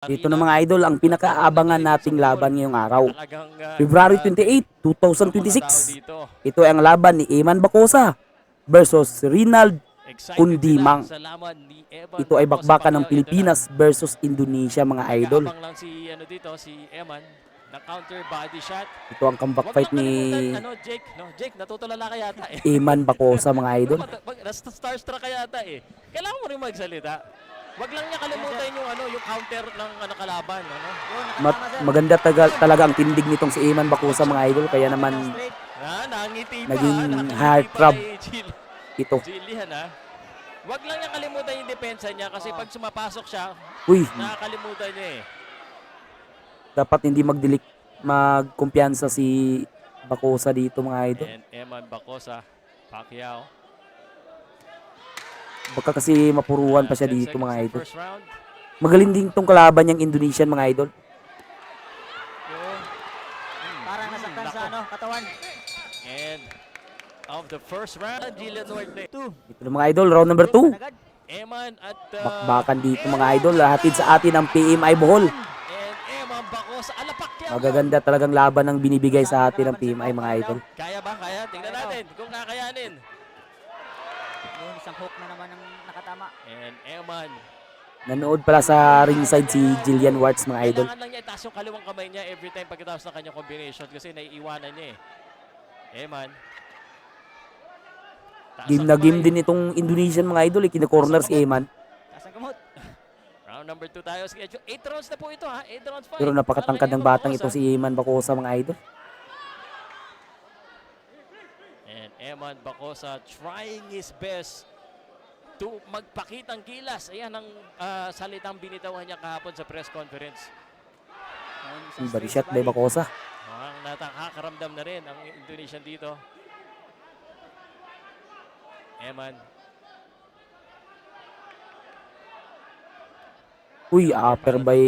Dito na mga idol, ang pinakaabangan nating laban ngayong araw. February 28, 2026. Ito ay ang laban ni Eman Bacosa versus Rinald Kundimang. Ito ay bakbakan ng Pilipinas versus Indonesia mga idol. Nag-aabang lang si si Eman na counter body shot. Ito ang comeback fight ni Jake, no? Jake, natutulala ka yata eh. Eman Bacosa mga idol. Starstruck ka yata eh. Kailangan mo rin magsalita. Wag lang niya kalimutan yung counter ng kalaban, Maganda talaga ang tindig nitong si Eman Bacosa mga idol, kaya naman nangiti pa, naging heartthrob ito. Jillian, wag lang niya kalimutan yung depensa niya kasi pag sumapasok siya, nakakalimutan niya eh. Dapat hindi magkumpiyansa si Bacosa dito mga idol. And Eman Bacosa, Pacquiao. Baka kasi mapuruan pa siya dito mga idol. Magaling din tong kalaban niyang Indonesian mga idol. Parang nasaktan sa katawan. And of the first round, Jillian Duarte. Ito na mga idol, round number 2. Eman at Bakbakan dito mga idol, hatid sa atin ang PMI Bohol. And Eman Bacosa, Pacquiao. Magaganda talagang laban ang binibigay sa atin ng PMI mga idol. Kaya ba? Kaya? Tingnan natin kung kakayanin. Yun, isang hook na naman ang nakatama. And Eman. Nanood pala sa ringside si Jillian Warts mga idol. Kailangan lang niya itaas yung kaliwang kamay niya every time pagkatapos ng kanyang combination kasi naiiwanan niya eh. Eman. Game na game din itong Indonesian mga idol, kina-corner si Eman. Kasang kamot. Round number 2 tayo. 8 rounds na po ito 8 rounds pa. Pero napakatangkad ng batang ito si Eman Bacosa mga idol. And Eman Bacosa trying his best to magpakitang gilas. Ayan ang salitang binitawan niya kahapon sa press conference. Body shot by Bacosa. Ang nakakaramdam na rin ang Indonesian dito. Eman. Uy, upper by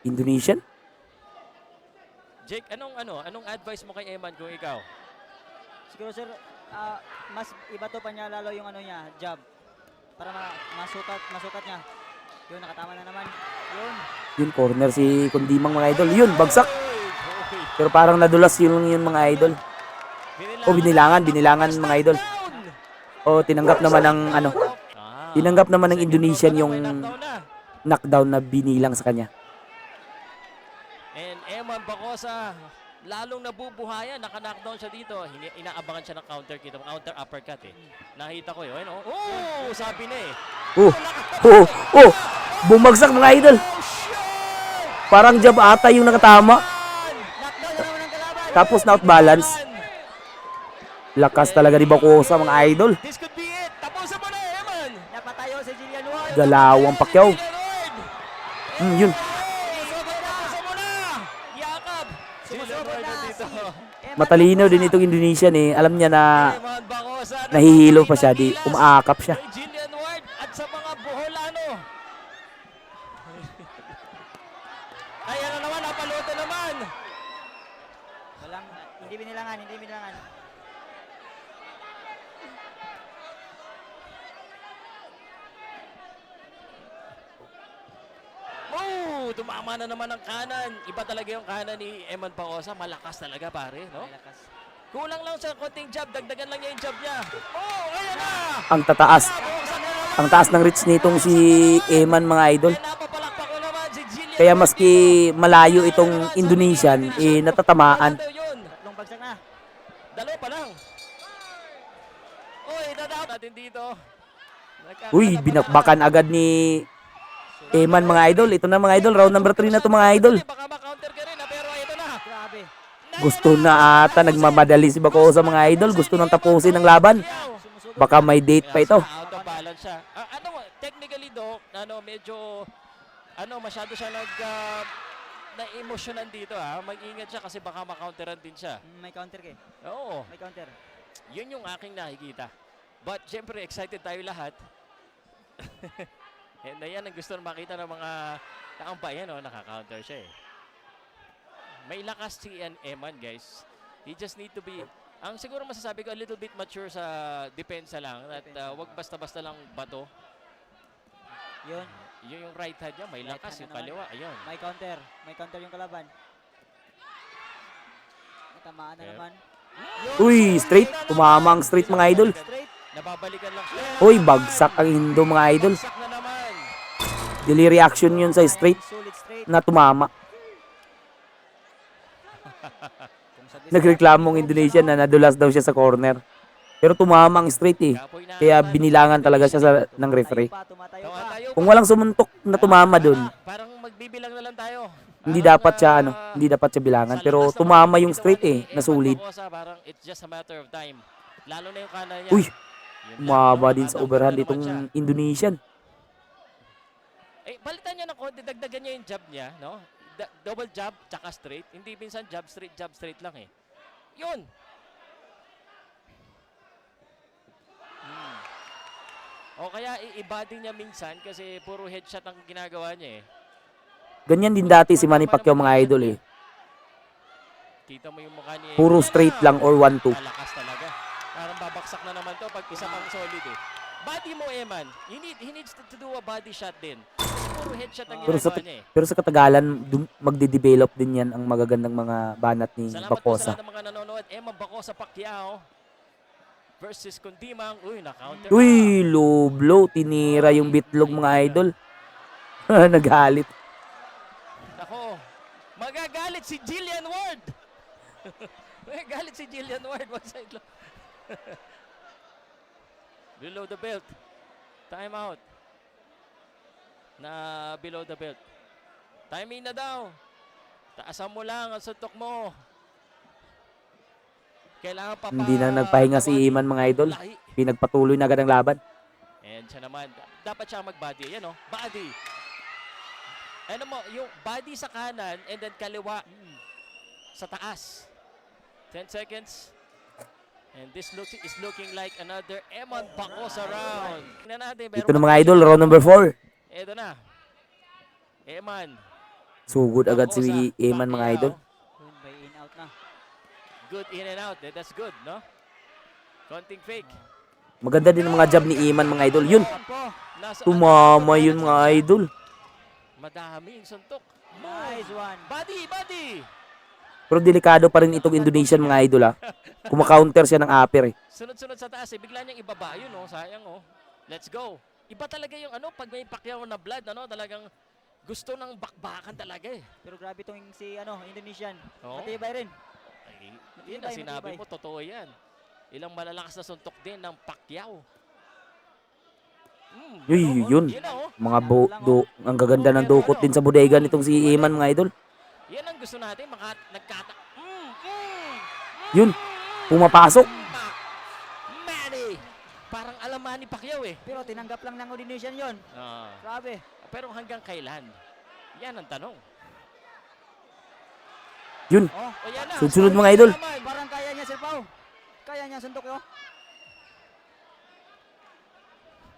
Indonesian. Jake, anong advice mo kay Eman kung ikaw? Siguro sir, mas iba to pa niya lalo yung niya, jab. Para masukat niya. Yun, nakatama na naman. Yun, corner si Kundimang mga idol. Yun, bagsak. Pero parang nadulas yun mga idol. Binilangan mga idol. Tinanggap naman ng Indonesian yung knockdown na binilang sa kanya. And Eman Bacosa, lalong nabubuhayan, naka-knockdown siya dito. Inaabangan siya ng counter counter uppercut eh. Nakita ko yun, sabi na eh. Bumagsak mga idol. Parang jab ata yung nakatama. Tapos na out balance. Lakas talaga ni Bacosa mga idol. This could be it. Tapusin mo na, Eman. Napatayo si Jillian Ward. Galawang Pacquiao. Yun. Yakap. Matalino din itong Indonesian eh. Alam niya na nahihilo pa siya. Di umaakap siya. Jillian Ward at sa mga Boholano. Ayan na naman, napaluto naman. Hindi binilangan. Tumama na naman ang kanan. Iba talaga yung kanan ni Eman Bacosa. Malakas talaga pare, no? Malakas. Kulang lang sa konting jab. Dagdagan lang niya yung jab niya. Ayan na! Ang tataas. Ang taas ng reach nitong si Eman mga idol. Napapalakpak ko naman si Jillian. Kaya maski malayo itong Indonesian, natatamaan. Tatlong bagsak na. Dalawa pa lang. Dadap natin dito. Uy, binakbakan agad ni Eman mga idol. Ito na mga idol, round number 3 na to mga idol. Baka ma-counter ka rin, pero ito na. Grabe. Gusto na ata, nagmamadali si Bacosa mga idol. Gusto nang tapusin ang laban. Baka may date pa ito. Out of balance siya. Technically medyo masyado siya na-emosyonan dito Mag-ingat siya kasi baka ma-counteran din siya. May counter ka eh. Oo. May counter. Yun yung aking nakikita. But syempre excited tayo lahat. And ayan ang gusto na makita ng mga kaambay, naka-counter siya eh. May lakas si Eman guys. He just need to be, ang siguro masasabi ko, a little bit mature sa depensa lang. At wag basta-basta lang bato. Yun. Yun yung right hand niya, may Right lakas. hand Yung na naman. kaliwa, ayun. May counter. May counter yung kalaban. Tamaan na Okay. naman. Uy, straight. Tumama ang straight, mga idol. Straight. Nababalikan lang siya. Uy, bagsak ang Indo, mga idol. Bagsak na naman. Delay reaction yun sa straight Sulit straight. na tumama. Kung sa Nagreklamong Indonesian na nadulas daw siya sa corner. Pero tumama ang straight eh. Kapoy na Kaya naman. binilangan talaga siya ng referee. Tumatayo Tawa pa. tayo Kung pa. walang sumuntok na tumama dun, Parang magbibilang na lang tayo. hindi Parang, dapat siya hindi dapat siya bilangan. sa Pero lakas ng tumama mga yung ginawa straight ni eh, Eman nasulit. Bacosa, parang it's just a matter of time. Lalo na yung kanan niya. Uy, Yun lang, umaba no? din sa Nadampo overhand na naman itong siya. Indonesian. Eh, balitan niya ng konti, dagdagan niya yung jab niya, no? Double jab, tsaka straight. Hindi minsan jab straight lang eh. Yun! O kaya i-body niya minsan kasi puro headshot ang ginagawa niya eh. Ganyan din dati si Manny Pacquiao, mga idol eh. Kita mo yung mukha ni Puro Eman. straight lang or 1-2. Malakas talaga. Parang babaksak na naman to pag isa pang solid eh. Body mo, Eman. He needs to do a body shot din. Kasi puro headshot ang Pero sa, ginagawa niya eh. pero sa katagalan, magde-develop din yan ang magagandang mga banat ni Salamat po sa Bacosa. lahat ng mga nanonood. Eman Bacosa Pacquiao versus Kundimang. Uy, na-counter Uy, low blow. Tinira yung bitlog, mga idol. Nagalit. Nako, magagalit si Jillian Ward. Magagalit si Jillian Ward. One side lang. Below the belt. Time out. Na below the belt. Timing na daw. Taasan mo lang ang suntok mo. Kailangan pa Hindi na nagpahinga si Iman, mga idol. Lahi. Pinagpatuloy na agad ang laban. And siya naman, dapat siya mag-body. Yan o, body. Ano mo, yung body sa kanan and then kaliwa sa taas. 10 seconds. And this is looking like another Eman Bacosa round. Tingnan natin, meron Ito na, pa mga tayo. idol, round number 4. Ito na. Eman. Sugod agad Bacosa, si Iman, mga Pacquiao. idol. Yun, by in out na. Good in and out. That's good, no? Konting fake. Maganda din ang mga jab ni Iman, mga idol. Yun, Tampo. Nasa tumama yun, mga idol. Madaming suntok. Nice one. Body! Pero delikado pa rin itong Indonesian, mga idol, ha. Kumakaunter siya ng upper, eh. Sunod-sunod sa taas, eh. Bigla niyang ibaba yun, oh. Sayang, oh. Let's go. Iba talaga yung ano, pag may Pacquiao na blood, ano, talagang gusto ng bakbakan talaga, eh. Pero grabe tong si Indonesian. Oo. Matibay rin. Ay, yun ang Matibay, sinabi matibay. mo, totoo yan. Ilang malalakas na suntok din ng Pacquiao. Uy, yun. Yun na, oh. Mga ang gaganda ng dukot din sa bodega nitong si Iman, mga idol. Yan ang gusto natin, nagkata... Yun, pumapasok. Manny! Parang alaman ni Pacquiao, eh. Pero tinanggap lang ng Indonesian yon. Ah. Grabe. Pero hanggang kailan? Yan ang tanong. Yun, Oh, O yan na. Sunod-sunod, Sorry mga idol. naman. parang kaya niya Sir Pao. Kaya niya suntok yo.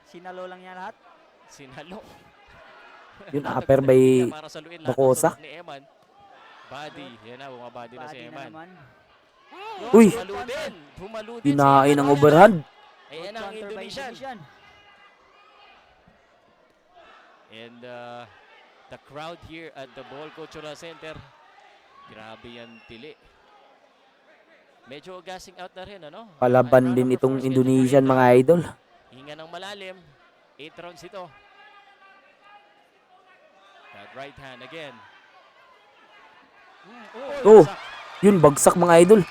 Sinalo lang niya lahat. Sinalo. yun, upper by Para saluin lahat ng Bacosa. suntok ni Eman. Body. Yan na, bumabody na si Body na Eman. naman. Uy, Pumalo din. Pumalo din kinain ang Eman. overhand. Ayan ang Counter by Indonesian. And the crowd here at the Bohol Cultural Center. Grabe yan, tili. Medyo gassing out na rin, ano? Palaban din itong Indonesian, mga idol. Hinga ng malalim. 8 rounds ito. That right hand again. Oh, yun, bagsak, mga idol.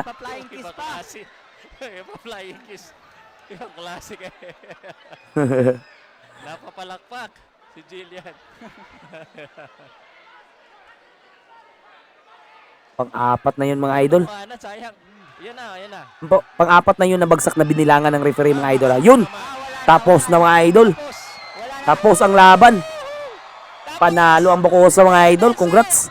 Pa-flying kiss pa. Pa-flying kiss. Ibang klase ka eh. Napapalakpak si Jillian. Pang-apat na yun, mga idol. Paano, sayang. Yan na, yan na. Pang-apat na yun na bagsak na binilangan ng referee, mga idol, ha. Yun, tapos na, mga idol. Tapos, Wala na. Tapos ang laban. Panalo ang Bacosa, mga idol. Congrats.